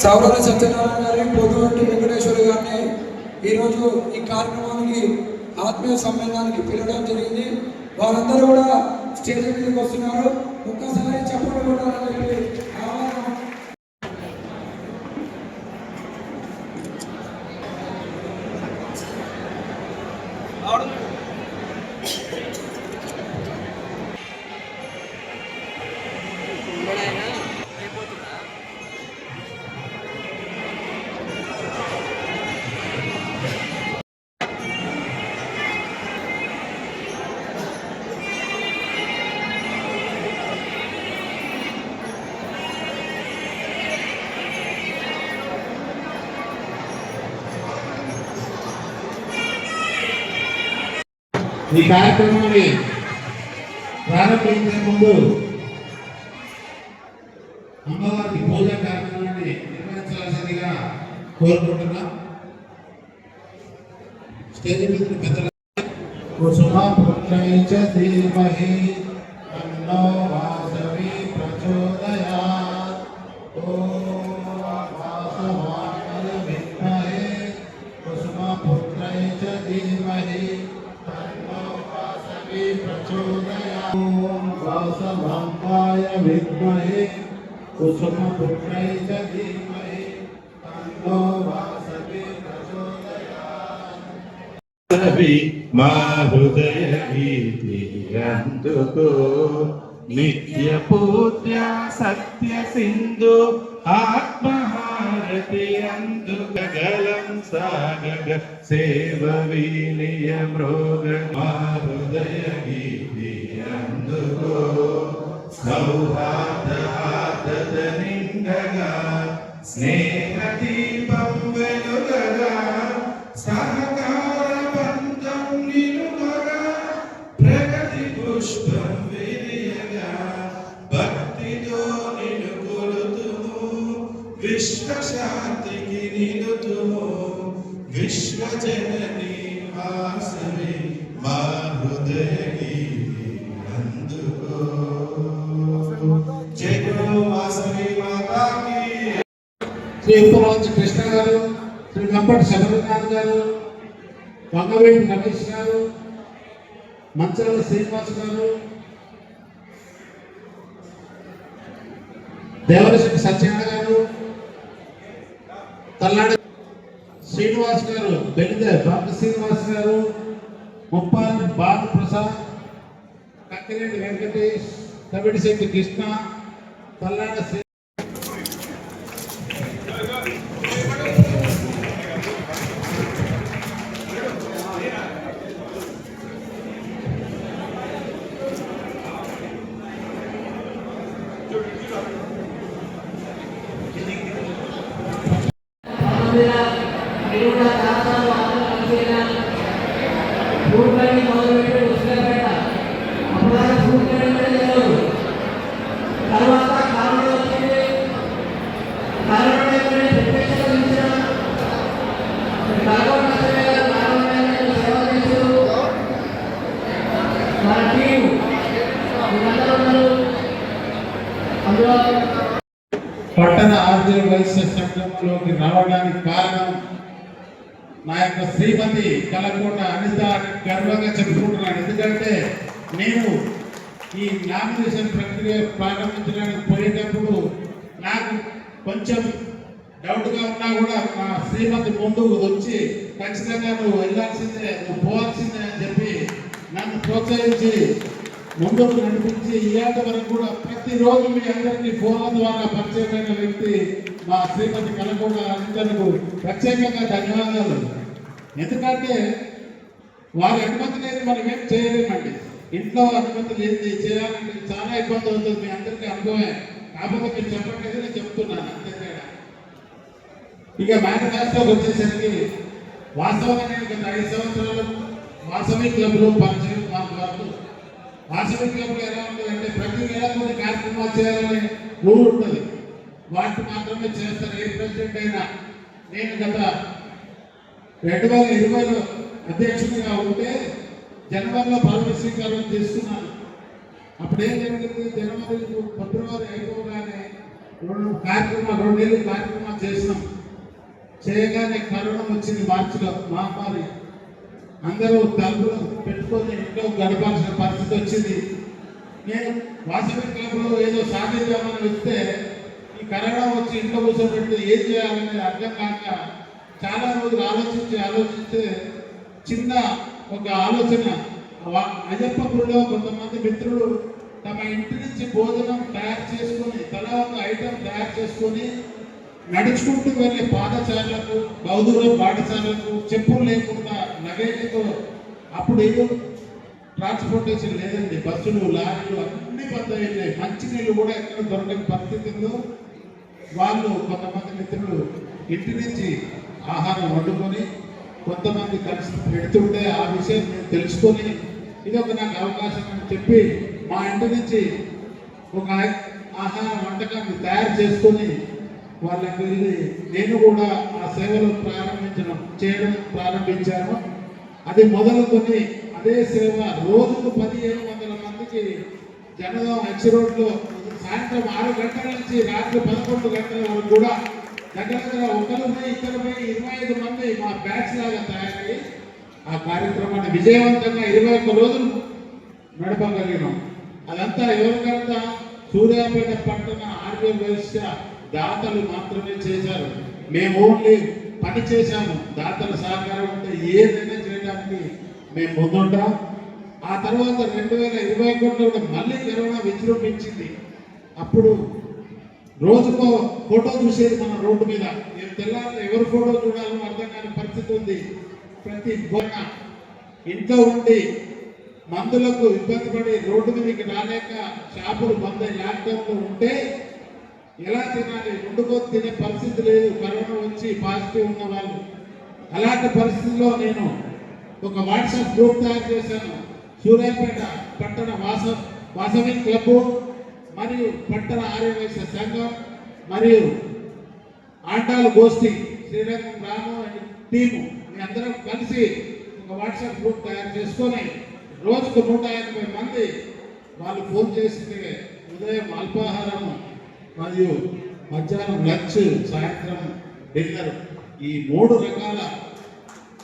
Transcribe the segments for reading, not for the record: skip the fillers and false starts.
సౌరవ సత్యనారాయణ గారి, పొద్దుగంటి వెంకటేశ్వర గారిని ఈరోజు ఈ కార్యక్రమానికి ఆత్మీయ సమ్మేళనానికి పిలవడం జరిగింది. వారందరూ కూడా స్టేజ్ మీదకి వస్తున్నారు. ఒక్కసారి చెప్పండి కూడా ఈ కార్యక్రమాన్ని ప్రారంభించే ముందు అమ్మవారికి పూజ కార్యక్రమాన్ని నిర్వహించాల్సిందిగా కోరుకుంటున్నాం. స్టేజ్ మీద పెద్దల ధీమహి తన్నో వాసవి ప్రచోదయాత్. ఓం వాసవాయ విద్మహే కుసుమపుత్రై చ ధీమహి వాసవాయ విద్మహే కుసుమపుత్రై చ ధీమహి తన్నో వాసవి ప్రచోదయాత్. మా హృదయ గీతి అందుకో నిత్య పూజ్య సత్య సింధు ఆత్మహారతి అందుకగలం సాగగ సేవ వినియ మృగ. మా హృదయ గీతి అందుకో సౌహార్ద నిండగా స్నేహ దీపం వెలుగగా సహకార బంధం నిలువగా ప్రగతి పుష్పం విరియగా భక్తితో నిన్ను కొలుతుము విశ్వశాంతికి నిలుతుము విశ్వజనని వాసవి మా హృదయ గీతి అందుకో. జై గురు వాసవి మాతాకి. శ్రీ ఉప్పరాజు కృష్ణ గారు, శ్రీ కంపటి శబరినాథ్ గారు, వంగవేటి రమేష్ గారు, మంచాల శ్రీనివాస్ గారు, దేవరశెట్టి సత్యనారాయణ గారు, తల్లాడి శ్రీనివాస్ గారు, బెల్లిదే బాబు శ్రీనివాస్ గారు, ముప్పాలి బాబు ప్రసాద్, కక్కిరెడ్డి వెంకటేష్, తమిడిశెట్టి కృష్ణ, తల్లాడ శ్రీ పట్టణ ఆర్జీవ వైశ్య సంఘంలోకి రావడానికి కారణం నా యొక్క శ్రీమతి కలకోట అనిత గర్వంగా చెప్పుకుంటున్నాను. ఎందుకంటే నేను ఈ నామినేషన్ ప్రక్రియ ప్రారంభించడానికి పోయేటప్పుడు నాకు కొంచెం డౌట్గా ఉన్నా కూడా మా శ్రీమతి ముందుకు వచ్చి ఖచ్చితంగా నువ్వు వెళ్ళాల్సిందే, నువ్వు పోవాల్సిందే అని చెప్పి నన్ను ప్రోత్సహించి ముందుకు నడిపించి ఇలాంటి వరకు కూడా ప్రతిరోజు మీ అందరికీ ఫోన్ల ద్వారా పరిచయమైన వ్యక్తి మా శ్రీమతి కలకోట అనితకు ప్రత్యేకంగా ధన్యవాదాలు. ఎందుకంటే వారి అనుమతి లేదు మనం ఏం చేయలేమండి. ఇంట్లో అనుమతి లేదు చేయాలంటే చాలా ఇబ్బంది అవుతుంది. మీ అందరికీ అనుభవమే, కాకపోతే మీరు చెప్పట్లేదు, నేను చెప్తున్నాను అంతే తేడా. ఇక మేనిఫెస్టోకి వచ్చేసరికి వాస్తవంగా నేను గత 5 సంవత్సరాలు వాసవి క్లబ్లో పరిచయం. మాకు వరకు వాసవి క్లబ్లో ఎలా ఉంటుందంటే ప్రతి నెల కొన్ని కార్యక్రమాలు చేయాలని రూల్ ఉంటుంది. వాటిని మాత్రమే చేస్తారు ఏ ప్రెసిడెంట్ అయినా. నేను గత 2020లో అధ్యక్షుడిగా ఉంటే జనవరిలో పదవి స్వీకారం చేసుకున్నాను. అప్పుడేం జరిగింది, జనవరి ఫిబ్రవరి అయిపోగానే కార్యక్రమాలు 2 నెలలు కార్యక్రమాలు చేసినాం. చేయగానే కరోనా వచ్చింది మార్చిలో మహమ్మారి. అందరూ తలుపులు పెట్టుకొని ఇంట్లో గడపాల్సిన పరిస్థితి వచ్చింది. నేను వాసవి క్లబ్లో ఏదో సాధిద్దామని వస్తే ఈ కరోనా వచ్చి ఇంట్లో కూర్చోబెట్టి ఏం చేయాలని అర్థం కాక చాలా రోజులు ఆలోచించి చిన్న ఒక ఆలోచన. అయ్యప్ప గుడిలో కొంతమంది మిత్రులు తమ ఇంటి నుంచి భోజనం తయారు చేసుకొని తలా ఒక ఐటెం తయారు చేసుకొని నడుచుకుంటూ వెళ్ళే పాఠశాలకు బౌద్ధుల పాఠశాలకు చెప్పులు లేకుండా లగేజీతో, అప్పుడు ఏదో ట్రాన్స్పోర్టేషన్ లేదండి, బస్సులు లారీలు అన్ని బంద్ అయినాయి. మంచినీళ్ళు కూడా ఎక్కడ దొరకని పరిస్థితుల్లో వాళ్ళు కొంతమంది మిత్రులు ఇంటి నుంచి ఆహారం వండుకొని కొంతమంది కలిసి పెడుతుంటే ఆ విషయం నేను తెలుసుకొని ఇది ఒక నాకు అవకాశం అని చెప్పి మా ఇంటి నుంచి ఒక ఆహార వంటకాన్ని తయారు చేసుకొని వాళ్ళకి నేను కూడా ఆ సేవలు చేయడం ప్రారంభించాను. అది మొదలుకొని అదే సేవ రోజుకు 1700 మందికి జనగాం హెచ్ రోడ్లో సాయంత్రం 6 గంటల నుంచి రాత్రి 11 గంటల వరకు కూడా దగ్గర ఒకరిపై 25 మంది మా బ్యాచ్ లాగా తయారై ఆ కార్యక్రమాన్ని విజయవంతంగా 21 రోజులు నడపగలిగినాం. అదంతా ఎవరికంతా సూర్యాపేట పట్టణ ఆర్య వైశ్య దాతలు మాత్రమే చేశారు. మేము ఓన్లీ పని చేశాము. దాతల సహకారం ఉంటే ఏదైనా చేయడానికి మేము ముందుంటాం. ఆ తర్వాత 2021లో మళ్ళీ కరోనా విజృంభించింది. అప్పుడు రోజుకో ఫోటో చూసేది మన రోడ్డు మీద. తెల్లారి ఎవరు ఫోటో చూడాలో అర్థం కాని పరిస్థితి ఉంది. ప్రతి గోడ ఇంట్లో ఉండి మందులకు ఇబ్బంది పడి రోడ్డు మీదకి రాలేక షాపులు బంద్ అయి లాక్డౌన్లో ఉంటే ఎలా తినాలి, వండుకొని తినే పరిస్థితి లేదు. కరోనా వచ్చి పాజిటివ్ ఉన్న వాళ్ళు. అలాంటి పరిస్థితుల్లో నేను ఒక వాట్సాప్ గ్రూప్ తయారు చేశాను. సూర్యాపేట పట్టణ వాసవి క్లబ్ మరియు పట్టణ ఆర్యవైశ్య సంఘం మరియు ఆండాలు గోష్ఠి శ్రీరంగం రాము అండ్ టీము మీ అందరం కలిసి ఒక వాట్సాప్ గ్రూప్ తయారు చేసుకొని రోజుకు 180 మంది వాళ్ళు ఫోన్ చేసి ఉదయం అల్పాహారము మరియు మధ్యాహ్నం లంచ్, సాయంత్రం డిన్నర్, ఈ 3 రకాల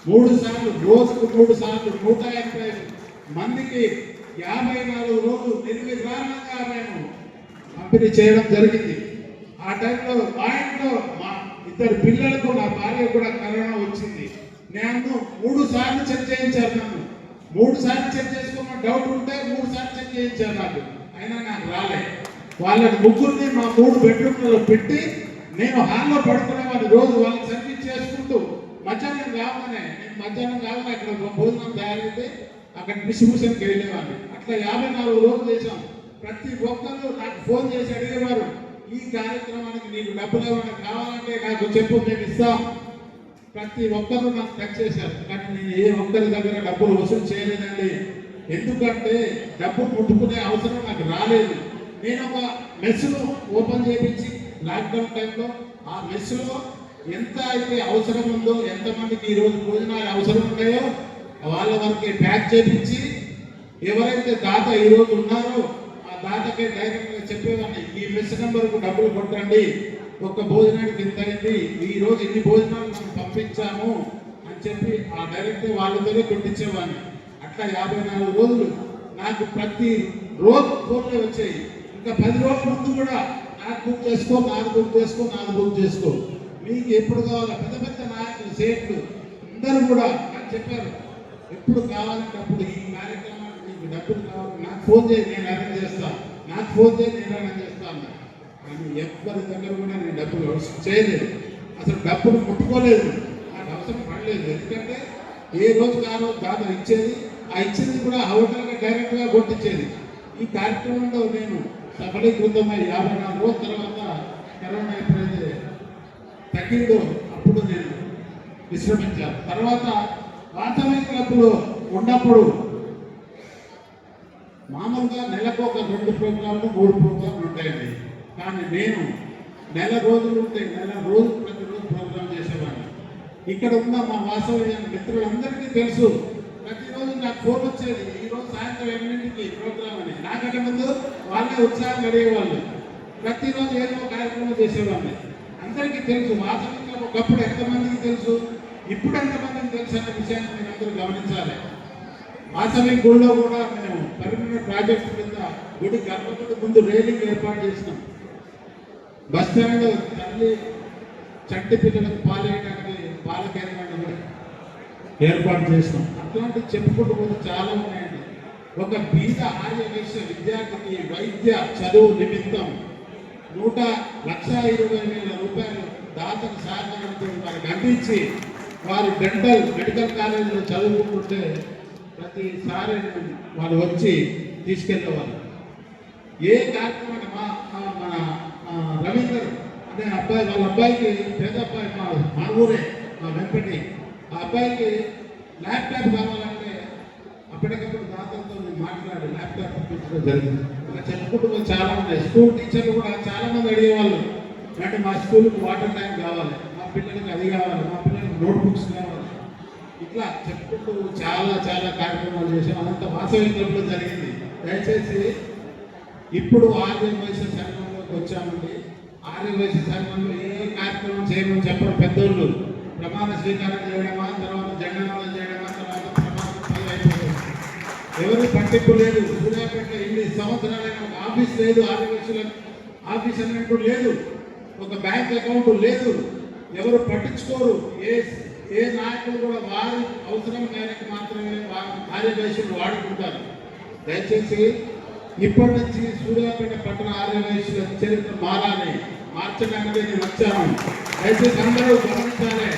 3 సార్లు రోజుకు 3 సార్లు 180 మందికి 54 రోజులు నిర్విరామంగా మేము పంపిణీ చేయడం జరిగింది. ఆ టైంలో మా ఇంట్లో మా 2 పిల్లలకు నా భార్య కూడా కరోనా వచ్చింది. నేను 3 సార్లు చెక్ చేయించారు. నన్ను 3 సార్లు చెక్ చేసుకోమని డౌట్ ఉంటే 3 సార్లు చెక్ చేయించారు నాకు. అయినా నాకు రాలే. వాళ్ళని ముగ్గురిని మా 3 బెడ్రూమ్లలో పెట్టి నేను హాల్లో పడుకునేవాడిని. రోజు వాళ్ళకి సర్వీస్ చేసుకుంటూ మధ్యాహ్నం కాగానే అక్కడ భోజనం తయారైతే అక్కడ డిస్ట్రిబ్యూషన్కి వెళ్ళేవాడిని. అట్లా 54 రోజులు చేశాం. ప్రతి ఒక్కరు నాకు ఫోన్ చేసి అడిగేవారు, ఈ కార్యక్రమానికి నీకు డబ్బులు ఏమైనా కావాలంటే నాకు చెప్పు, మేము ఇస్తాం. ప్రతి ఒక్కరు నాకు టచ్ చేశారు. కానీ నేను ఏ ఒక్కరి దగ్గర డబ్బులు వసూలు చేయలేదండి. ఎందుకంటే డబ్బు ముట్టుకునే అవసరం నాకు రాలేదు. నేను ఒక మెస్సును ఓపెన్ చేయించి లాక్డౌన్ టైంలో ఆ మెస్సులో ఎంత అయితే అవసరం ఉందో, ఎంతమందికి ఈరోజు భోజనాలు అవసరం ఉన్నాయో వాళ్ళ వరకే ప్యాక్ చేయించి ఎవరైతే దాత ఈరోజు ఉన్నారో ఆ దాతకే డైరెక్ట్గా చెప్పేవాడిని, ఈ మెస్ నెంబర్కు డబ్బులు కొట్టండి, ఒక్క భోజనానికి ఇంత అయింది, ఈ రోజు ఇన్ని భోజనాలు మనం పంపించాము అని చెప్పి ఆ డైరెక్ట్ వాళ్ళతోనే కొట్టించేవాడిని. అట్లా 54 రోజులు నాకు ప్రతి రోజు ఫోన్లే వచ్చాయి. ఇంకా 10 రోజుల ముందు కూడా నాకు బుక్ చేసుకో, నాది బుక్ చేసుకో, మీకు ఎప్పుడు కావాలో పెద్ద పెద్ద నాయకులు, సేట్లు అందరూ కూడా నాకు చెప్పారు, ఎప్పుడు కావాలంటే అప్పుడు ఈ కార్యక్రమానికి మీకు డబ్బులు కావాలి, నాకు ఫోన్ చేయి, నేను అరేంజ్ చేస్తాను, నాకు ఫోన్ చేయి, నేను అరేంజ్ చేస్తాను. కానీ ఎవరి దగ్గర కూడా నేను డబ్బులు చేయలేదు. అసలు డబ్బులు ముట్టుకోలేదు, నాకు అవసరం పడలేదు. ఎందుకంటే ఏ రోజుకి ఆ రోజు దాదా ఇచ్చేది, ఆ ఇచ్చేది కూడా హోటల్గా డైరెక్ట్గా కొట్టించేది. ఈ కార్యక్రమంలో నేను సఫలీకృతమై 54 రోజుల తర్వాత కరోనా ఎప్పుడైతే తగ్గిందో అప్పుడు నేను విశ్రమించాను. తర్వాత వాసవి క్లబ్లో ఉన్నప్పుడు మామూలుగా నెలకు ఒక 2 ప్రోగ్రాంలు 3 ప్రోగ్రాంలు ఉంటాయండి. కానీ నేను నెల రోజులు ఉంటే ప్రతిరోజు ప్రోగ్రాం చేసేవాడిని. ఇక్కడ ఉన్న మా వాసవి మిత్రులందరికీ తెలుసు, ప్రతిరోజు నాకు ఫోన్ వచ్చేది, ఈరోజు సాయంత్రం 8కి ప్రోగ్రామ్ అని. నాకంటే ముందు వాళ్ళే ఉత్సాహం అడిగేవాళ్ళు. ప్రతిరోజు ఏదో ఒక కార్యక్రమం చేసేవాడిని. అందరికీ తెలుసు వాసవిలో ఒకప్పుడు ఎంతమందికి తెలుసు, ఇప్పుడు ఎంతమందికి తెలుసు అన్న విషయాన్ని మీరు అందరూ గమనించాలి. వాసవి గుడిలో కూడా మేము పర్మనెంట్ ప్రాజెక్టు కింద గుడి గర్భగుడి ముందు రైలింగ్ ఏర్పాటు చేసినాం. బస్ స్టాండ్ తల్లి చంటి పిల్లలకు పాలేయడానికి పాల కేంద్రాన్ని కూడా ఏర్పాటు చేసినాం. అట్లాంటివి చెప్పుకుంటూ పోతే చాలా ఉన్నాయండి. ఒక బీద ఆర్య వైశ్య విద్యార్థికి వైద్య చదువు నిమిత్తం 1,20,000 రూపాయలు దాతను సహకారంతో వారికి అందించి వారు మెడికల్ కాలేజీలో చదువుకుంటుంటే ప్రతిసారి వాళ్ళు వచ్చి తీసుకెళ్ళేవాళ్ళు. ఏ కార్యక్రమాన్ని మన రవీందర్ అనే అబ్బాయి, వాళ్ళ అబ్బాయికి పేద అబ్బాయి, మా ఊరే, మా వెంకటి, ఆ అబ్బాయికి ల్యాప్టాప్ కావాలంటే అప్పటికప్పుడు దాతలతో మాట్లాడి ల్యాప్టాప్ ఇప్పించడం జరిగింది. ఇలా చెప్పుకుంటూ చాలా ఉన్నాయి. స్కూల్ టీచర్లు కూడా చాలా మంది అడిగేవాళ్ళు, అంటే మా స్కూల్కి వాటర్ ట్యాంక్ కావాలి, మా పిల్లలకి అది కావాలి, మా పిల్లలకి నోట్బుక్స్ కావాలి. ఇట్లా చెప్పుకుంటూ చాలా చాలా కార్యక్రమాలు చేసాం. అదంతా వాసవి క్లబ్లో జరిగింది. దయచేసి ఇప్పుడు ఆర్య వైశ్య సంఘంలోకి వచ్చామండి. ఆర్య వైశ్య సంఘంలో ఏ కార్యక్రమం చేయమని చెప్పడం పెద్దోళ్ళు ప్రమాణ స్వీకారం చేయడమా, తర్వాత జెండానాదం చేయడమా, తర్వాత ప్రమాణం అయిపోతుంది. ఎవరు పట్టింపు లేదు. సూర్యాపేట ఇన్ని సంవత్సరాలైన ఒక ఆఫీస్ లేదు, ఆర్య వైశ్యుల ఆఫీస్ అన్నట్టు లేదు, ఒక బ్యాంక్ అకౌంట్ లేదు, ఎవరు పట్టించుకోరు. ఏ నాయకులు కూడా వారి అవసరం మేరకు మాత్రమే ఆర్య వైశ్యులు వాడుకుంటారు. దయచేసి ఇప్పటి నుంచి సూర్యాపేట పట్టణ ఆర్య వైశ్యుల చరిత్ర మార్చడానికి నేను వచ్చాను. దయచేసి అందరూ గమనించాలి.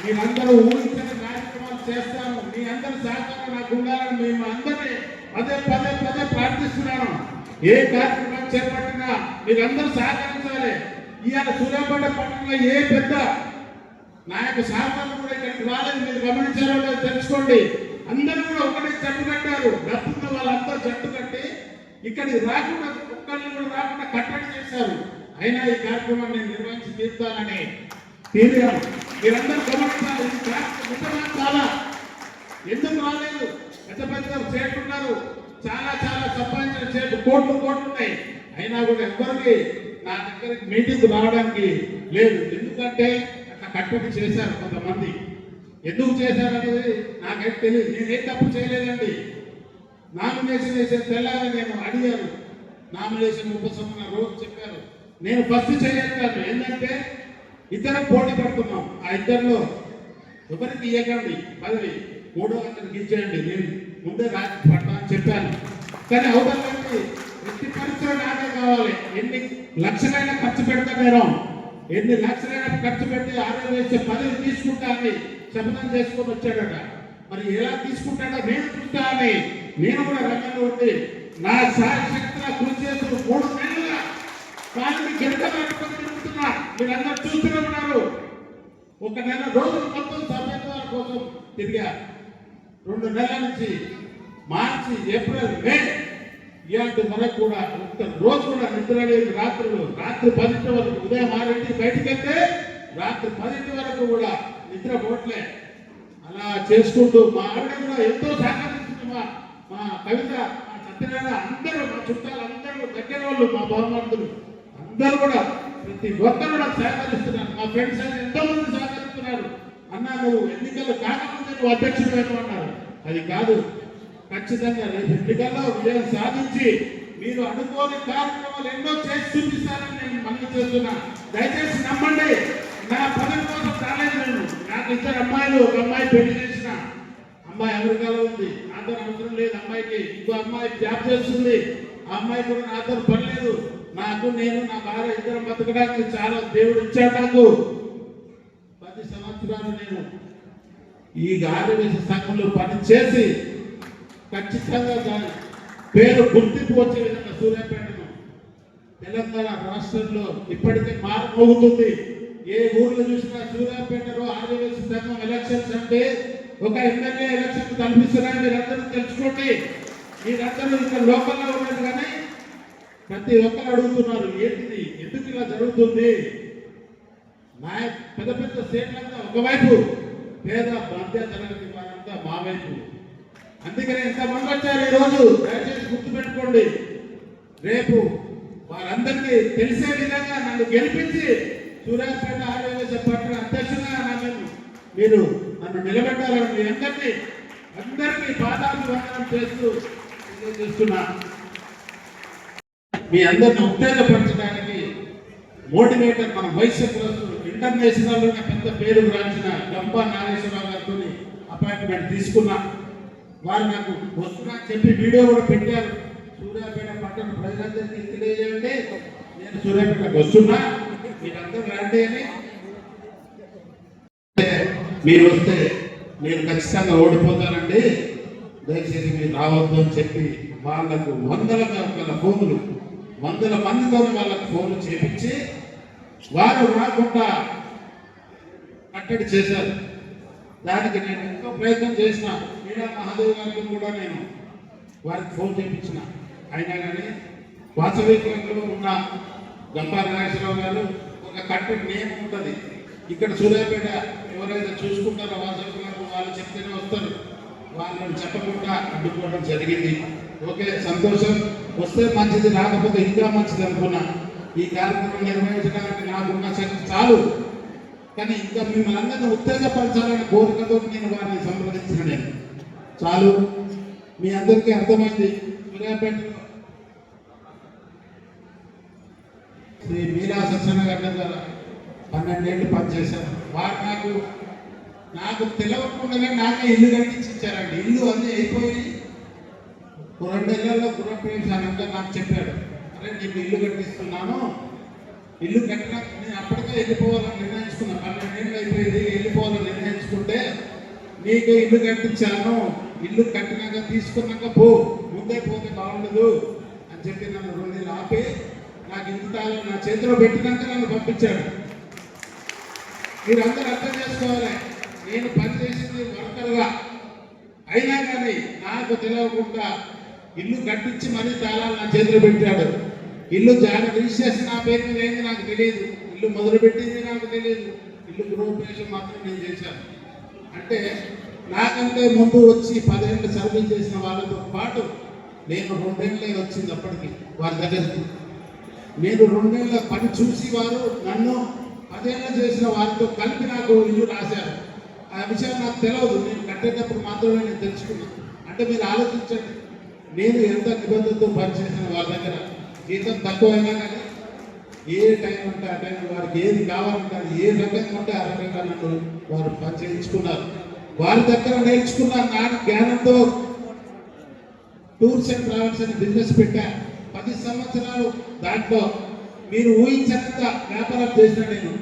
మీరందరూ ఊహించని కార్యక్రమాలు చేస్తాను. మీ అందరి సహకారం నాకు ఉండాలని మేము అందరినీ పదే ప్రార్థిస్తున్నాను. ఏ కార్యక్రమం చేపట్టినా మీరందరూ సహకరించాలి. ఇవాళ సూర్యాపేట పట్టణంలో ఏ పెద్ద నాయకు సహకారం కూడా ఇక్కడికి రాలేదు. మీరు గమనించారో లేదో తెలుసుకోండి. అందరూ కూడా ఒకటే జట్టు కట్టారు. డబ్బున్న వాళ్ళంతా జట్టు కట్టి ఇక్కడికి రాకుండా, ఒక్కరిని కూడా రాకుండా కట్టడి చేశారు. అయినా ఈ కార్యక్రమాన్ని నిర్వహించి తీర్చాలని తీరాను. మీరందరూ గమనించాలి. చాలా ఎందుకు రాలేదు? పెద్ద స్టేట్ ఉన్నారు, చాలా సంపాదించిన స్టేట్ కోట్లు ఉన్నాయి. అయినా కూడా ఎవరికి నా దగ్గరికి మీటింగ్ రావడానికి లేదు. ఎందుకంటే అట్లా కట్టడి చేశారు కొంతమంది. ఎందుకు చేశారనేది నాకైతే తెలియదు. నేనేం తప్పు చేయలేదండి. నామినేషన్ వేసే తెల్లారి నేను అడిగాను. నామినేషన్ ఉపసంహరణ రోజు చెప్పారు. నేను ఫస్ట్ చేయగలిగాను. ఏంటంటే ఇద్దరు పోటీ పడుతున్నాం. ఆ ఇద్దరిలో ఎవరికి ఇవ్వకండి పదవి, 300 ఇచ్చేయండి. నేను ముందే పడతా అని చెప్పాను. కానీ అవతలకి ఎట్టి పరిస్థితులు నాకే కావాలి. ఎన్ని లక్షలైనా ఖర్చు పెడతా నేను, ఎన్ని లక్షలైనా ఖర్చు పెట్టి ఆర్య వైశ్య పదవి తీసుకుంటా అని శపథం చేసుకొని వచ్చాడట. మరి ఎలా తీసుకుంటాడో నేను చూస్తా అని నేను కూడా రంగంలో ఉండి నా శాయశక్తిగా కృషి చేస్తూ 3 నెలలుగా కాలిని గెడక పెట్టుకొని తిరుగుతున్నా. మీరందరూ చూస్తూనే ఉన్నారు. 1 నెల రోజులు మొత్తం సభ్యత్వాల కోసం తిరిగా. 2 నెలల నుంచి మార్చి, ఏప్రిల్, మే ఇలాంటి వరకు కూడా ఒక్క రోజు కూడా నిద్ర లేదు. రాత్రి 10 వరకు, ఉదయం 6 బయటికి వెళ్తే రాత్రి 10 వరకు కూడా నిద్ర పోవట్లే. అలా చేసుకుంటూ మా ఆవిడ కూడా ఎంతో సహకరిస్తుంది. మా కవిత, మా సత్యనారాయణ, అందరూ మా చుట్టాలు, అందరూ దగ్గర వాళ్ళు, మా బావమరుదులు అందరూ కూడా ప్రతి ఒక్కరు కూడా సహకరిస్తున్నారు. మా ఫ్రెండ్స్ అయితే ఎంతో మంది సహకరిస్తున్నారు. అన్నా నువ్వు ఎన్నికలు కాకముందే నువ్వు అధ్యక్షుడు అన్నారు. అది కాదు, ఖచ్చితంగా రేపు ఎన్నికల్లో విజయం సాధించి మీరు అనుకోని కార్యక్రమాలు ఎన్నో చేసి చూపిస్తారని నేను మనవి చేస్తున్నా. దయచేసి నమ్మండి. నా పదవి కోసం రాలేదు నేను. నాకు 2 అమ్మాయిలు, ఒక అమ్మాయి పెళ్లి చేసిన అమ్మాయి అమెరికాలో ఉంది. నాతో అవసరం లేదు అమ్మాయికి. ఇంకో అమ్మాయి జాబ్ చేస్తుంది. ఆ అమ్మాయి కూడా నాతో పని లేదు. నాకు, నేను, నా భార్య ఇద్దరం బతకడానికి చాలా దేవుడు ఇచ్చాడు. నాకు 10 సంవత్సరాలు నేను ఈ ఆర్య వైశ్య సంఘంలో పని చేసి ఖచ్చితంగా దాని పేరు గుర్తింపు వచ్చే విధంగా సూర్యాపేటను తెలంగాణ రాష్ట్రంలో ఇప్పటికే మారుమోగుతుంది. ఏ ఊర్లో చూసినా సూర్యాపేటలో ఆర్య వైశ్య సంఘం ఎలక్షన్స్ అంటే ఒక ఎమ్మెల్యే ఎలక్షన్ కల్పిస్తున్నారని మీరందరూ తెలుసుకోండి. మీరందరూ ఇక్కడ లోకల్లో ఉన్నారు కానీ ప్రతి ఒక్కరు అడుగుతున్నారు, ఏంటిది, ఎందుకు ఇలా జరుగుతుంది? పెద్ద స్టేట్లంతా ఒకవైపు, పేద మధ్య తరగతి వారంతా మా వైపు. అందుకని ఎంతమంది వచ్చారు ఈరోజు? దయచేసి గుర్తుపెట్టుకోండి. రేపు వారి వారందరికీ తెలిసే విధంగా నన్ను గెలిపించి సూర్యాపేట ఆర్యవేశ పట్టణ అధ్యక్షులుగా మీరు నన్ను నిలబెట్టాలని మీ అందరికీ పాదాభివందనం చేస్తూ చేస్తున్నా. మీ అందరిని ఉత్తేజపరచడానికి మోటివేటర్ మన వైశ్యకులకు ఇంటర్నేషనల్ లో పెద్ద పేరు రాల్చిన గంపా నాగేశ్వరరావు గారితో అపాయింట్మెంట్ తీసుకున్నా. వారు నాకు వస్తున్నా చెప్పి వీడియో కూడా పెట్టారు. సూర్యాపేట పట్టణ ప్రజలందరికీ తెలియజేయండి, నేను సూర్యాపేటకు వస్తున్నా, మీరందరూ రండి అని. మీరు వస్తే నేను ఖచ్చితంగా ఓడిపోతానండి, దయచేసి మీరు రావద్దు అని చెప్పి వాళ్ళకు వందల ఫోన్లు, వందల మందితో వాళ్ళకు ఫోన్లు చేపించి వారు రాకుండా కట్టడి చేశారు. దానికి నేను ఎంతో ప్రయత్నం చేసిన. క్రీడా మహాదేవ్ గారికి కూడా నేను వారికి ఫోన్ చేయించిన. అయినా కానీ వాసవికులంలో ఉన్న గంపా నాగేశ్వరరావు గారు ఒక కట్టడి నియమం ఉంటుంది. ఇక్కడ సూర్యాపేట ఎవరైతే చూసుకుంటారో వాసవికులకు వాళ్ళు చెప్తేనే వస్తారు, వాళ్ళని చెప్పకుండా అడ్డుకోవడం జరిగింది. ఓకే, సంతోషం. వస్తే మంచిది, రాకపోతే ఇంకా మంచిది అనుకున్నా. ఈ కార్యక్రమం నిర్వహించడానికి నాకున్న శక్తి చాలు, కానీ ఇంకా మిమ్మల్ని అందరినీ ఉత్తేజపరచాలనే కోరికతో నేను వారిని సంప్రదించిన. నేను చాలు, మీ అందరికీ అర్థమైంది. సూర్యాపేటలో శ్రీ మీరా సత్యనారాయణ గారి దగ్గర 12 ఏళ్ళు పనిచేశారు. వారు నాకు తెలియకుండానే నాకే ఇల్లు కట్టించి ఇచ్చారండి. ఇల్లు అన్నీ అయిపోయి 2 నెలల్లో గృహప్రవేశానంగా నాకు చెప్పాడు, అరే నీకు ఇల్లు కట్టిస్తున్నాను, ఇల్లు కట్టినా నేను అప్పటికే వెళ్ళిపోవాలని నిర్ణయించుకున్నాను. 12 ఏళ్ళు అయిపోయింది, వెళ్ళిపోవాలని నిర్ణయించుకుంటే నీకు ఇల్లు కట్టించాను, ఇల్లు కట్టినాక తీసుకున్నాక పో, ముందే పోతే బాగుండదు అని చెప్పి నన్ను 2 నెలలు ఆపి నాకు ఇంతకాలం నా చేతిలో పెట్టినాక నన్ను పంపించాడు. మీరందరూ అర్థం చేసుకోవాలి, నేను పనిచేసింది వర్కర్గా, అయినా కానీ నాకు తెలియకుండా ఇల్లు కట్టించి మరీ తాళాలు నా చేతిలో పెట్టాడు. ఇల్లు రిజిస్ట్రేషన్ నా పేరు మీద అయింది నాకు తెలియదు, ఇల్లు మొదలుపెట్టింది నాకు తెలియదు, ఇల్లు గృహప్రవేశం మాత్రం నేను చేశాను. అంటే నాకంటే ముందు వచ్చి 10 ఏళ్ళు సర్వీస్ చేసిన వాళ్ళతో పాటు నేను 2 ఏళ్ళే వచ్చింది అప్పటికి వారి దగ్గరికి. నేను 2 ఏళ్ళ పని చూసి వారు నన్ను 10 ఏళ్ళు చేసిన వారితో కలిపి నాకు ఇల్లు రాశారు. ఆ విషయం నాకు తెలియదు, నేను కట్టేటప్పుడు మాత్రమే నేను తెలుసుకున్నాను. అంటే మీరు ఆలోచించండి, నేను ఎంత నిబంధనతో పనిచేసిన వారి దగ్గర. జీతం తక్కువైనా కానీ ఏ టైం అంటే ఆ టైం వారికి ఏది కావాలంటే ఏ రకంగా ఉంటే ఆ రకంగా నన్ను వారు పనిచేయించుకున్నారు. వారి దగ్గర నేర్చుకున్న నా జ్ఞానంతో టూర్స్ అండ్ ట్రావెల్స్ అని బిజినెస్ పెట్టా. 10 సంవత్సరాలు దాంట్లో మీరు ఊహించనంత వ్యాపారం చేసిన నేను.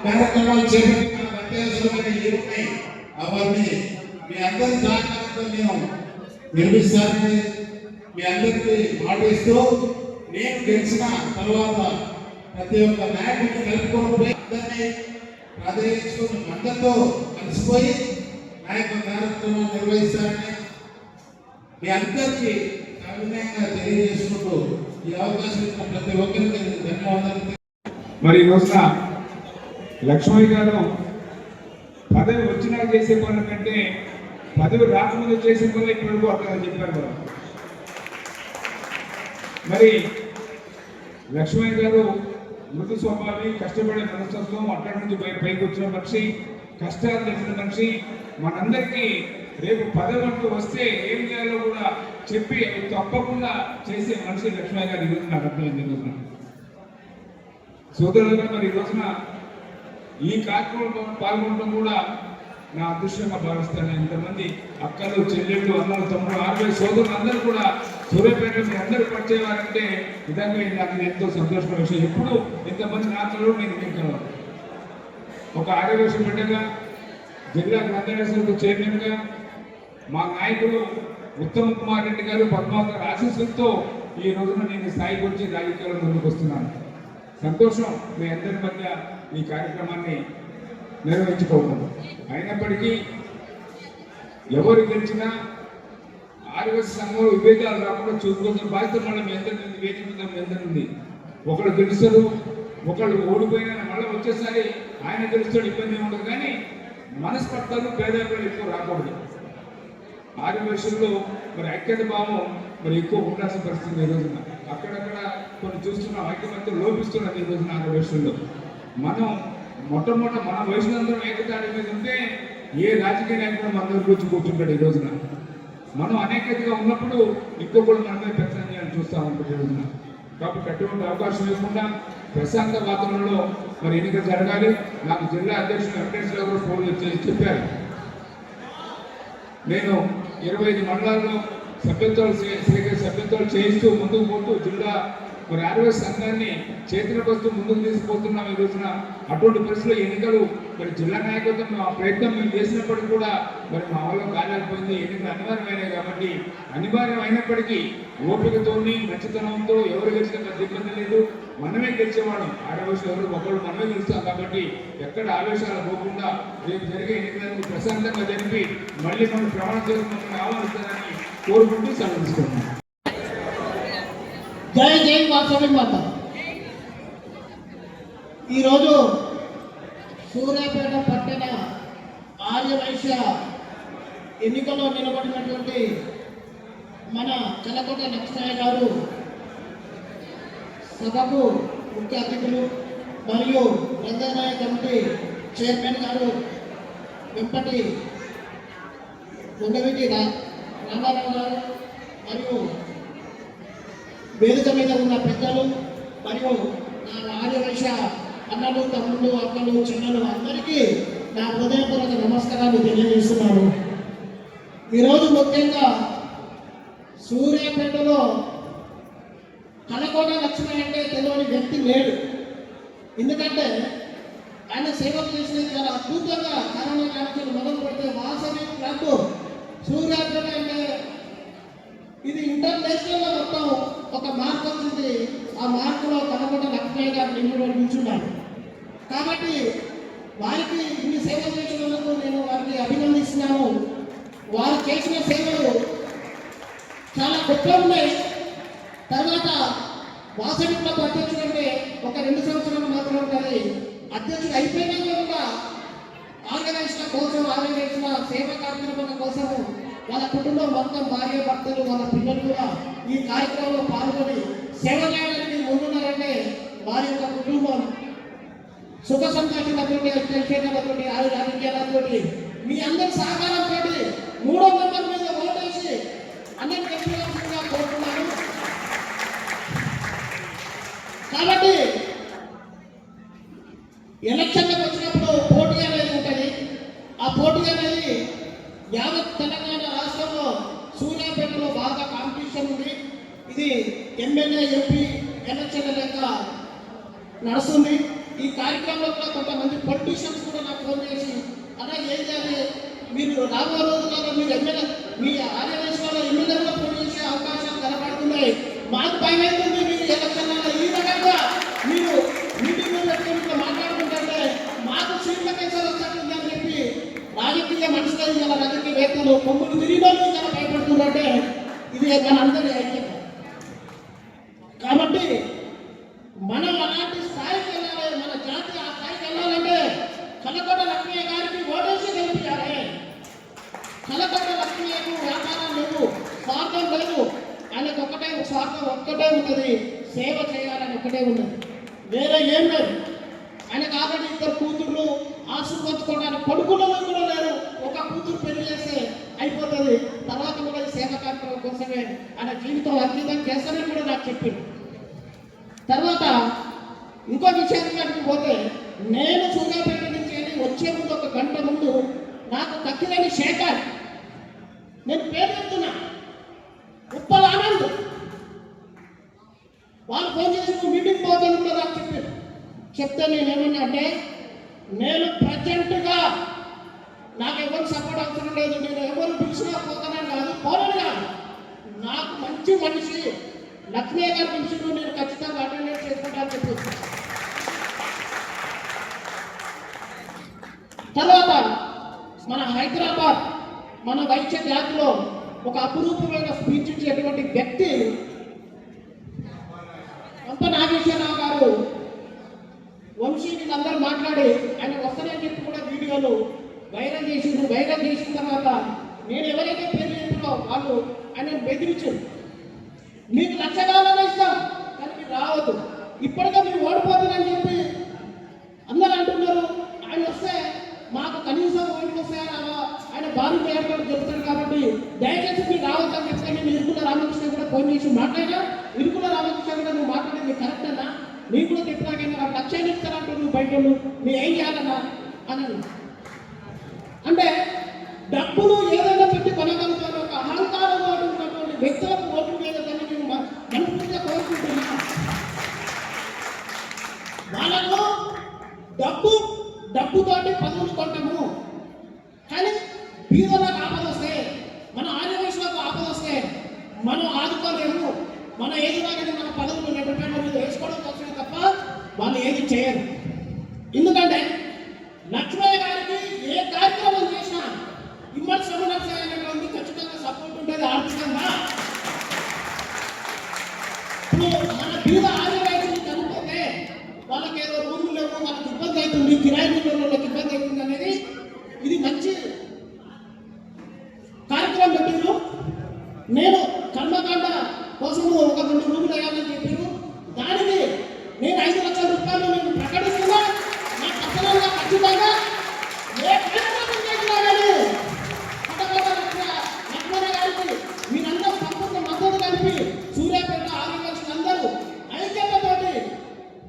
కార్యక్రమాలు చేపట్టిన అత్యవసరమైన అవన్నీ మీ అందరి సహకారంతో నేను నిర్మిస్తానని మీ అందరికీ మాటిస్తూ, నేను గెలిచిన తర్వాత ప్రతి ఒక్క నాయకుడిని కలుపుకొని అందరినీ ప్రాధాన్యించుకుని అందరితో కలిసిపోయి నాయకుల కార్యక్రమం నిర్వహిస్తానని మీ అందరికీ సవినయంగా తెలియజేసుకుంటూ ఈ అవకాశం ఇచ్చిన ప్రతి ఒక్కరికి ధన్యవాదాలు. మరి ఈ రోజున లక్ష్మయ్య గారు పదవి వచ్చినాక చేసే పనుల కంటే పదవి రాకముందు చేసే పనులు ఇప్పుడు అక్కడ చెప్పారు కదా. మరి లక్ష్మయ్య గారు మృదు స్వభావి, కష్టపడే మనస్తత్వం, అక్కడి నుంచి పైకి వచ్చిన మనిషి, కష్టాలు తెలిసిన మనిషి. మనందరికీ రేపు పదవి అంటూ వస్తే ఏం చేయాలో కూడా చెప్పి తప్పకుండా చేసే మనిషి లక్ష్మయ్య గారు. ఈరోజు నాకు అర్థమైంది. రోజున సోదరులుగా మరి ఈ రోజున ఈ కార్యక్రమంలో పాల్గొనడం కూడా నా అదృష్టంగా భావిస్తాను. ఇంతమంది అక్కలు, చెల్లెళ్ళు, అన్నలు, తమ్ముడు, 60 సోదరులు అందరూ కూడా సూర్యాపేట మీ అందరూ పరిచయవారంటే నిజంగా నాకు ఎంతో సంతోషమైన విషయం. ఎప్పుడు ఇంతమంది నాతో నేను వింటాను. ఒక ఆర్యవేశ బిడ్డగా, జిల్లా గ్రంథాలయ చైర్మన్గా మా నాయకుడు ఉత్తమ్ కుమార్ రెడ్డి గారు, పద్మావతి ఆశీస్సులతో ఈ రోజున నేను స్థాయికి వచ్చి రాజకీయాల్లో ముందుకు వస్తున్నాను. సంతోషం మీ అందరి మధ్య ఈ కార్యక్రమాన్ని నిర్వహించుకోవడం. అయినప్పటికీ ఎవరు గెలిచినా ఆదివాసీ సంఘంలో విభేదాలు రాకుండా చూసుకోవాల్సిన బాధ్యత మళ్ళీ మీ అందరి నుండి, వేదిక మీద మీ అందరి నుండి. ఒకళ్ళు గెలుస్తారు, ఒకళ్ళు ఓడిపోయినా మళ్ళీ వచ్చేసరి ఆయన గెలుస్తాడు, ఇబ్బంది ఉండదు. కానీ మనస్పర్ధలు, పేదరికాలు ఎక్కువ రాకూడదు. ఆదివాసుల్లో మరి ఐక్యత భావం మరి ఎక్కువ ఉండాల్సిన పరిస్థితి ఈ రోజున. అక్కడక్కడ కొన్ని చూస్తున్నాం, ఐక్యమత్యం లోపిస్తున్నది ఈ రోజున ఆంధ్రప్రదేశ్లో. మనం మొట్టమొదట మన వయసులందరం ఏకతాటి మీద ఉంటే ఏ రాజకీయ నాయకుడు మన దగ్గర వచ్చి కూర్చుంటాడు ఈ రోజున. మనం అనేకతగా ఉన్నప్పుడు ఇంకొకరు మన మీద పెత్తనం చేయాలని చూస్తూ ఉంటాడు ఈ రోజున. కాబట్టి అటువంటి అవకాశం లేకుండా ప్రశాంత వాతావరణంలో మరి ఎన్నిక జరగాలి. నాకు జిల్లా అధ్యక్షుడు వెంకటేశ్వర గారు ఫోన్ చెప్పారు, నేను 25 మండలాల్లో సభ్యత్వాలు చేయిస్తూ ముందుకు పోతూ జిల్లా మరి ఆర్ఎస్ సంఘాన్ని చేతులకు వస్తూ ముందుకు తీసుకుపోతున్నాం ఈ రోజున. అటువంటి పరిస్థితుల్లో ఎన్నికలు మరి జిల్లా నాయకత్వం ఆ ప్రయత్నం మేము చేసినప్పటికీ కూడా మరి మా వల్ల కాలేకపోయింది. ఎన్నికలు అనివార్యమైనవి కాబట్టి అనివార్యం అయినప్పటికీ ఓపికతోని మంచితనంతో ఎవరు గెలిచినా పెద్ద ఇబ్బంది లేదు, మనమే గెలిచేవాడు. ఆడవేశం ఎవరు ఒకళ్ళు మనమే గెలుస్తాం కాబట్టి ఎక్కడ ఆవేశాలు పోకుండా రేపు జరిగే ఎన్నికలను ప్రశాంతంగా జరిపి మళ్ళీ మనం ప్రమాణం చేసుకుని ఆహ్వానిస్తారని కోరుకుంటూ సెలవుకుంటున్నాం. జై జై వాసవి మాత. ఈరోజు సూర్యాపేట పట్టణ ఆర్యవైశ్య ఎన్నికల్లో నిలబడినటువంటి మన చలకోట లక్ష్మయ్య గారు సభకు ముఖ్య అతిథులు మరియు రంగనాయ కమిటీ చైర్మన్ గారు వెంపటి ఉండవిటి రామారావు గారు మరియు వేదిక మీద ఉన్న పెద్దలు మరియు నా ఆర్యవైశ్య అన్నలు, తమ్ముళ్ళు, అక్కలు, చిన్నలు అందరికీ నా హృదయపూర్వక నమస్కారాలు తెలియజేస్తున్నాను. ఈరోజు ముఖ్యంగా సూర్యాపేటలో కలకోట లక్ష్మణ్ అంటే తెలియని వ్యక్తి లేడు. ఎందుకంటే ఆయన సేవలు చేసినది చాలా అద్భుతంగా కరోనా కాలంలో మొదలు పెడితే వాసవి క్లబ్ సూర్యాపేట అంటే ఇది ఇంటర్నేషనల్ లో మొత్తం ఒక మార్క్ వచ్చింది. ఆ మార్కులో కనబడ్డ లక్ష్మయ్య గారు నిల్చున్నారు. కాబట్టి వారికి ఇన్ని సేవలు చేసినందుకు నేను వారికి అభినందిస్తున్నాను. వారు చేసిన సేవలు చాలా గొప్ప ఉన్నాయి. తర్వాత వాసవి క్లబ్ అధ్యక్షుడు అంటే ఒక 2 సంవత్సరాలు మాత్రం ఉంటుంది. అధ్యక్షుడు అయిపోయినాక కూడా ఆర్గనైజేషన్ కోసం, ఆర్గనైజేషన్ సేవా కార్యక్రమాల కోసం వాళ్ళ కుటుంబం మొత్తం, భార్య భర్తలు, వాళ్ళ పిల్లలు కూడా ఈ కార్యక్రమంలో పాల్గొని సేవ చేయడానికి ముందున్నారంటే వారి యొక్క కుటుంబం సుఖ సంతోషాలతో, ఐక్యతలతో, ఆరోగ్యాలతో మీ అందరి సహకారంతో 3వ నెంబర్ మీద ఓటేసి అందరికీ గెలిపించాల్సిందిగా కోరుతున్నాను. కాబట్టి ఎలక్షన్లకు వచ్చినప్పుడు పోటీ అనేది ఉంటుంది. ఆ పోటీ అనేది యావత్ తెలంగాణ రాష్ట్రంలో సూర్యాపేటలో బాగా కాంపిటీషన్ ఉంది. ఇది ఎమ్మెల్యే, ఎంపీ ఎలక్షన్ల లెక్క నడుస్తుంది. ఈ కార్యక్రమంలో కూడా కొంతమంది పొలిటీషియన్స్ కూడా నాకు ఫోన్ చేసి, అలా ఏం చేయాలి, మీరు రాబో రోజుల్లో మీరు ఎమ్మెల్యే, మీ ఆర్యవేశ్వరంలో ఎమ్మెల్యేలో పోటీ చేసే అవకాశాలు కనబడుతున్నాయి, మాకు భయం అవుతుంది, మీరు ఎలక్షన్లలో ఈ రకంగా మీరు మీటింగ్లో పెట్టుకుని మాట్లాడుకుంటే మాకు సీట్ల కేసులు వచ్చేస్తుంది అని చెప్పి రాజకీయ మనుషులు, ఇలా రాజకీయవేత్తలు కొమ్ములు తిరిగిన ఇలా భయపడుతున్నారంటే ఇది మన అందరి ఐక్యత. కాబట్టి మనం అలాంటి స్థాయికి వెళ్ళాలి, మన జాతి ఆ స్థాయికి వెళ్ళాలంటే కలకోట లక్ష్మయ్య గారికి ఓటేసి గెలిపించాలి. కలకోట లక్ష్మయ్యకు వ్యాపారం లేదు, స్వార్థం లేదు. ఆయనకు ఒకటే స్వార్థం ఒక్కటే ఉన్నది, సేవ చేయాలని ఒకటే ఉన్నది, వేరే ఏం లేదు. ఆయన కాబట్టి 2 కూతుర్లు ఆశీర్వదించుకోవడానికి కొడుకులలో కూడా లేరు. ఒక కూతురు పెళ్లి చేస్తే అయిపోతుంది, తర్వాత కూడా సేవా కార్యక్రమం కోసమే ఆయన జీవితం అంకితం చేస్తానని కూడా నాకు చెప్పింది. తర్వాత ఇంకో విషయానికి పోతే, నేను సూర్యాపేట నుంచి వచ్చే ముందు 1 గంట ముందు నాకు తక్కిలేని శేఖర్, నేను పేరు చెప్తున్నా, ఉప్పల్ ఆనంద్, వాళ్ళు ఫోన్ చేసి నువ్వు మీటింగ్ పోతాను కూడా నాకు చెప్పారు. చెప్తే నేనేమన్నా అంటే, నేను ప్రజెంట్గా నాకు ఎవరు సపోర్ట్ అవసరం లేదు, నేను ఎవరు పిలిచినా పోతానని కాదు, పోనని కాదు, నాకు మంచి మనిషి లక్ష్మయ్య గారి పిలిచిను నేను ఖచ్చితంగా అటెండెన్స్ చేసుకుంటానని చెప్పి. తర్వాత మన హైదరాబాద్, మన వైశ్య జాతిలో ఒక అపురూపమైన స్పీచ్ ఇచ్చేటువంటి వ్యక్తి పంప నాగేశ్వరరావు గారు. వంశీని అందరూ మాట్లాడి ఆయన వస్తానని చెప్పి కూడా వీడియోలు వైరల్ చేసిన తర్వాత నేను ఎవరైతే పేరు చెప్పినో వాళ్ళు ఆయన బెదిరించారు. మీకు లక్ష కావాలని ఇస్తాం కానీ మీరు రావద్దు. ఇప్పటికే మీరు ఓడిపోతుందని చెప్పి అందరూ అంటున్నారు. ఆయన వస్తే మాకు కనీసం ఓట్లు వస్తాయని ఆయన భారీ మేరతో చెప్తాడు. కాబట్టి దయచేసి మీరు రావద్దని చెప్తే నేను ఇరుకుల రామకృష్ణ కూడా ఫోన్ చేసి మాట్లాడినా. ఇరుకుల రామకృష్ణ కూడా నువ్వు మాట్లాడేది కరెక్ట్ అన్నా, నీకు కూడా చెప్పినాకైనా వాళ్ళు లక్ష్యాన్ని ఇస్తారంటూ నువ్వు బయట నువ్వు ఏం చేయాలన్నా అని అంటే డబ్బులు ఏదైనా పెట్టి కొనగలుగుతారు. ఒక అహంకారంలో ఉన్నటువంటి వ్యక్తులకు ఓట్లు లేదని నేను మనస్ఫూర్తిగా కోరుకుంటున్నా. వాళ్ళకు డబ్బుతోటి పనులు కొంటాము కానీ బీదలకు ఆపద వస్తే, మన ఆదివాసులకు ఆపద వస్తే మనం ఆదుకోలేము. మన ఏదిలాగానే మన పదవులు నెట్టపేట మీద వేసుకోవడం కోసమే తప్ప వాళ్ళు ఏది చేయరు. ఎందుకంటే లక్ష్మయ్య గారికి ఏ కార్యక్రమం చేసినా ఇమ్మడి శ్రమణాన్ని ఖచ్చితంగా సపోర్ట్ ఉంటుంది ఆర్థికంగా. ఇప్పుడు మన బీద ఆదివాసులు చనిపోతే వాళ్ళకి ఏదో రూములు లేవు, వాళ్ళకి ఇబ్బంది అవుతుంది, కిరాయి వాళ్ళకి ఇబ్బంది అవుతుంది అనేది ఇది మంచి కార్యక్రమం పెట్టారు. నేను కర్మకాండ కోసం ఒక 2 రూములు వేయాలని చెప్పారు. దానికి నేను 5 లక్షల రూపాయలు నేను ప్రకటిస్తున్నా. నా పట్టణంలో ఖచ్చితంగా ఏ కార్యక్రమం చేసినా కానీ లక్ష్మణ గారికి మీరందరూ సంపూర్ణ మద్దతు కలిపి సూర్యాపేట ఆదివాసులందరూ ఐక్యతతోటి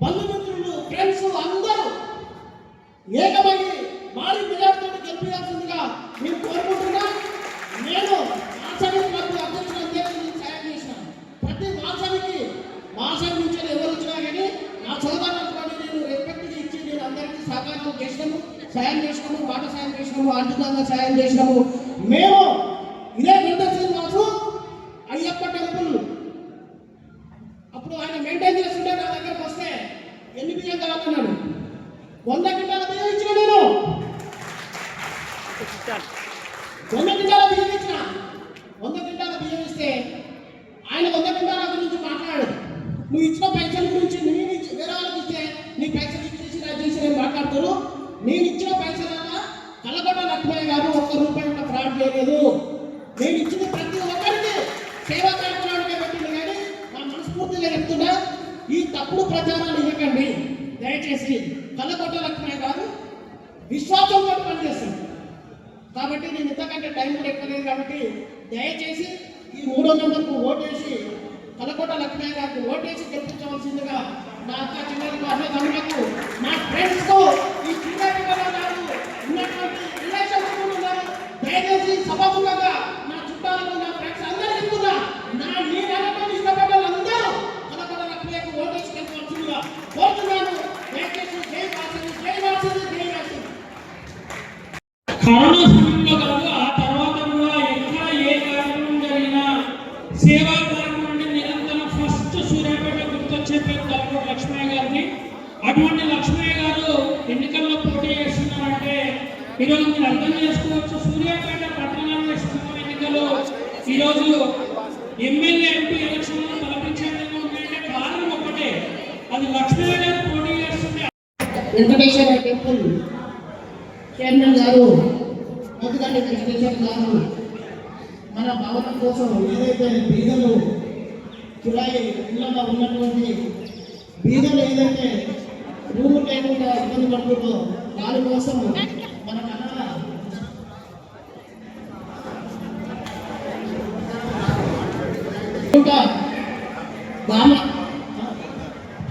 బంధుమిత్రులు ఫ్రెండ్స్ అందరూ ఏకమై భారీ మెజార్టీతో గెలిపించాల్సిందిగా నేను కోరుకుంటున్నా. నేను వాసవి క్లబ్ అధ్యక్షుడు సాయం చేసిన ప్రతి వాసవి నుంచి ఎవరు వచ్చినా కానీ నా సోదరులకు నేను రెస్పెక్ట్ ఇచ్చి నేను అందరికీ సహకారం చేసినాము, సాయం చేసినాము, మాట సాయం చేసినాము, ఆర్థికంగా సాయం చేసినాము. మేము ఇదే శ్రీనివాసు అయ్యప్ప టెంపుల్ అప్పుడు ఆయన మెయింటైన్ చేస్తుంటే నా దగ్గరకు వస్తే ఎన్ని బియ్యం కావాలన్నాడు. 100 కింటాల బియ్యం ఇచ్చిన నేను 100 కింటాల బియ్యం ఇచ్చిన. 100 కింటాల బియ్యం ఇస్తే ఆయన 100 కింటాల గురించి మాట్లాడు. నువ్వు ఇచ్చిన పైసల గురించి నేను వేరే వాళ్ళకి ఇస్తే నీ పైసలు ఇచ్చేసి నా చేసి నేను మాట్లాడుతారు. నేను ఇచ్చిన పైసలన్నా కలగొండ లక్ష్మయ్య గారు 1 రూపాయి కూడా ఫ్రాడ్ చేయలేదు. నేను ఇచ్చిన ప్రతి ఒక్కరికి సేవా కార్యక్రమానికి పెట్టింది కానీ నా మనస్ఫూర్తిగా చెప్తున్నా ఈ తప్పుడు ప్రచారాలు ఇవ్వకండి దయచేసి. కలగొండ లక్ష్మయ్య గారు విశ్వాసంతో పనిచేస్తాడు కాబట్టి నేను ఇంతకంటే టైం కూడా ఎక్కువలేదు. కాబట్టి దయచేసి ఈ 3వ నెంబర్కు ఓటేసి కలకోట లక్ష్మయ్య గారికి ఓటేసి గెలిపించవలసిందిగా నా అక్క చెల్లెలకు అన్నదమ్ములకు నా ఫ్రెండ్స్కు ఈ క్రీడాకారులు ఉన్నటువంటి రిలేషన్స్ ఉన్నారు. దయచేసి సభాముఖంగా నా చుట్టాలకు నా ఫ్రెండ్స్ అందరూ చెప్తున్నా నేను ఇష్టపడ్డ వాళ్ళందరూ కలకోట లక్ష్మయ్యకు ఓటేసి గెలిపించవలసిందిగా కోరుతున్నాను. దయచేసి జై వాసవి, జై వాసవి, జై వాసవి. కరోనా సమయంలో కాదు ఆ తర్వాత కూడా ఎక్కడ ఏ కార్యక్రమం జరిగినా సేవా కార్యక్రమాన్ని నిరంతరం ఫస్ట్ సూర్యాపేట గుర్తొచ్చే పేరు కలకోట లక్ష్మయ్య గారిని. అటువంటి లక్ష్మయ్య గారు ఎన్నికల్లో పోటీ చేస్తున్నారంటే ఈరోజు మీరు అర్థం చేసుకోవచ్చు. సూర్యాపేట పట్టణంలో ఇస్తున్న ఎన్నికలు ఈరోజు ఎమ్మెల్యే ఎంపీ ఎలక్షన్లో తలపించే విధంగా ఉన్నాయంటే కారణం ఒకటే, అది లక్ష్మయ్య గారు పోటీ చేస్తుంటే. వెంకటేశ్వర టెంపుల్ చైర్మన్ గారు మొదటి వెంకటేశ్వర గారు మన భవనం కోసం ఏదైతే బీదలు కిరాయి ఇళ్ళలో ఉన్నటువంటి బీదలు ఏదైతే రూము లేకుండా ఇబ్బంది పడుతుందో వారి కోసం మన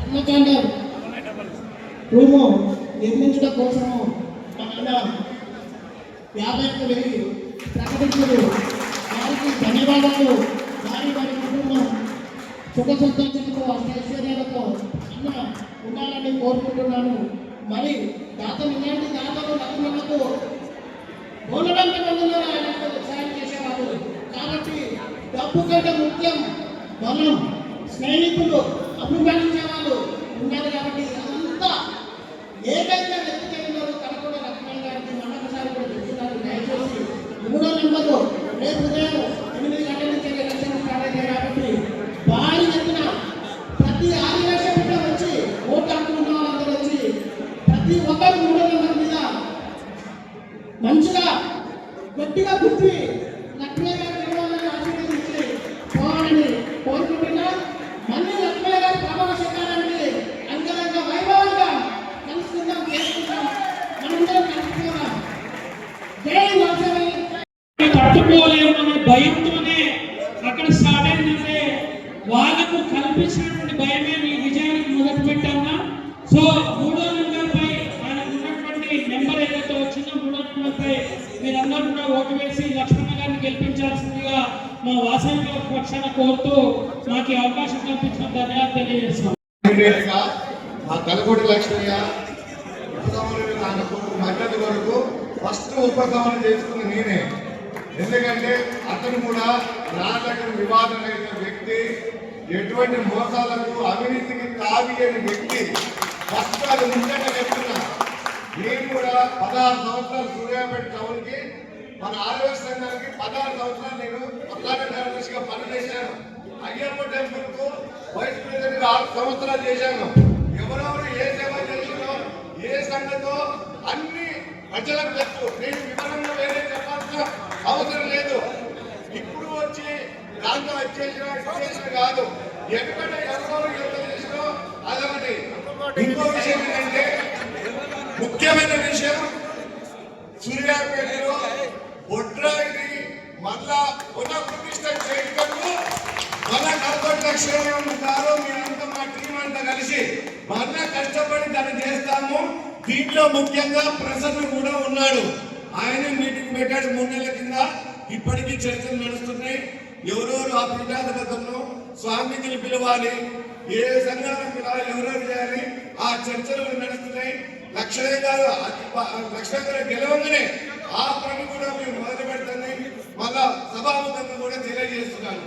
అన్నకాండర్ రూము నిర్మించడం కోసము మన 51,000 ప్రకటించరు. వారికి ధన్యవాదాలు. వారి కుటుంబం సుఖ సంతోషాలతో ఐశ్వర్యాలతో అన్న ఉండాలని కోరుకుంటున్నాను. మరి దాతలు ఇలాంటి దాతలు లక్ష్మణకు బోలడానికి మందులో ఆయనకు సాయం చేసేవారు. కాబట్టి డబ్బు కంటే ముఖ్యం బలం, స్నేహితులు, అభిమానించే వాళ్ళు ఉన్నారు. కాబట్టి అదంతా ఏకైక వ్యక్తి కలకోట లక్ష్మయ్య గారికి మరొకసారి కూడా చెప్తున్నారు. దయచేసి 3వ నెంబరు రేపు ఉదయం 8 గంటల నుంచి ఎలక్షన్ స్టార్ట్ అయ్యాయి. కాబట్టి భారీ ఎత్తున ప్రతి ఆదివాసీ బిడ్డ వచ్చి ఓటు అనుకున్న వాళ్ళందరూ వచ్చి ప్రతి ఒక్కరు 3వ నెంబర్ మీద మంచిగా గట్టిగా గుర్తి లక్ష్మయ్య గారి ఆశీర్వదించి పోవాలని కోరుకుంటున్నా. తట్టుకోలేమనే భయంతోనే అక్కడ స్టార్ట్ అయిందంటే వాళ్ళకు కల్పించినటువంటి భయమే ఈ విజయానికి మొదలు పెట్టామా. సో 3వ నెంబర్పై ఆయన ఉన్నటువంటి నెంబర్ ఏదైతే వచ్చిందో 3వ నెంబర్పై మీరందరూ కూడా ఓటు వేసి లక్ష్మణ గారిని గెలిపించాల్సిందిగా మా వాసవి పక్షాన కోరుతూ మాకు ఈ అవకాశం కల్పించిన ధన్యవాదాలు తెలియజేస్తాం. మా కలకోటి లక్ష్మయ్య మద్దతు కొరకు ఫస్ట్ ఉపశమనం చేసుకున్న నేనే. ఎందుకంటే అతను కూడా నా దగ్గర వివాదమైన వ్యక్తి, ఎటువంటి మోసాలకు అవినీతికి తావియని వ్యక్తి. ఫస్ట్ అది ముందంగా చెప్తున్నా. నేను కూడా 16 సంవత్సరాలు సూర్యాపేట టౌన్కి మన ఆదివాసీ సంఘానికి 16 సంవత్సరాలు నేను ప్రధాన కార్యదర్శిగా పనిచేశాను. అయ్యప్ప టెంపుల్కు వైస్ ప్రెసిడెంట్ 6 సంవత్సరాలు చేశాను. ఎవరెవరు ఏ సేవ చేసినో ఏ సంఘతో అన్ని ప్రజలకు తెలుసు. నేను వివరంగా వేరే చెప్పాల్సిన అవసరం లేదు. ఇప్పుడు వచ్చి దాంట్లో వచ్చేసిన కాదు. ఎందుకంటే ఎవరెవరు ఎంత చేసినో అదొకటి. ఇంకో విషయం ఏంటంటే ముఖ్యమైన విషయం, సూర్యాపేటలో బొడ్రాయిని మళ్ళా పునఃప్రతిష్ఠ చేయటము మన కలకోటి లక్ష్మయ్య గారు మీరంతా మా టీం అంతా కలిసి మళ్ళా కష్టపడి దాన్ని చేస్తాము. దీంట్లో ముఖ్యంగా ప్రసన్న కూడా ఉన్నాడు. ఆయన మీటింగ్ పెట్టాడు 3 నెలల కింద. ఇప్పటికీ చర్చలు నడుస్తున్నాయి. ఎవరెవరు ఆ పీఠాధిపతులను స్వామీజీని పిలవాలి, ఏ సంఘాలను పిలవాలి, ఎవరెవరు చేయాలి, ఆ చర్చలు నడుస్తున్నాయి. లక్ష్మయ్య గారు గెలవంగానే ఆ పని కూడా మేము మొదలు పెడుతుంది. మళ్ళా సభాముఖంగా కూడా తెలియజేస్తున్నాను.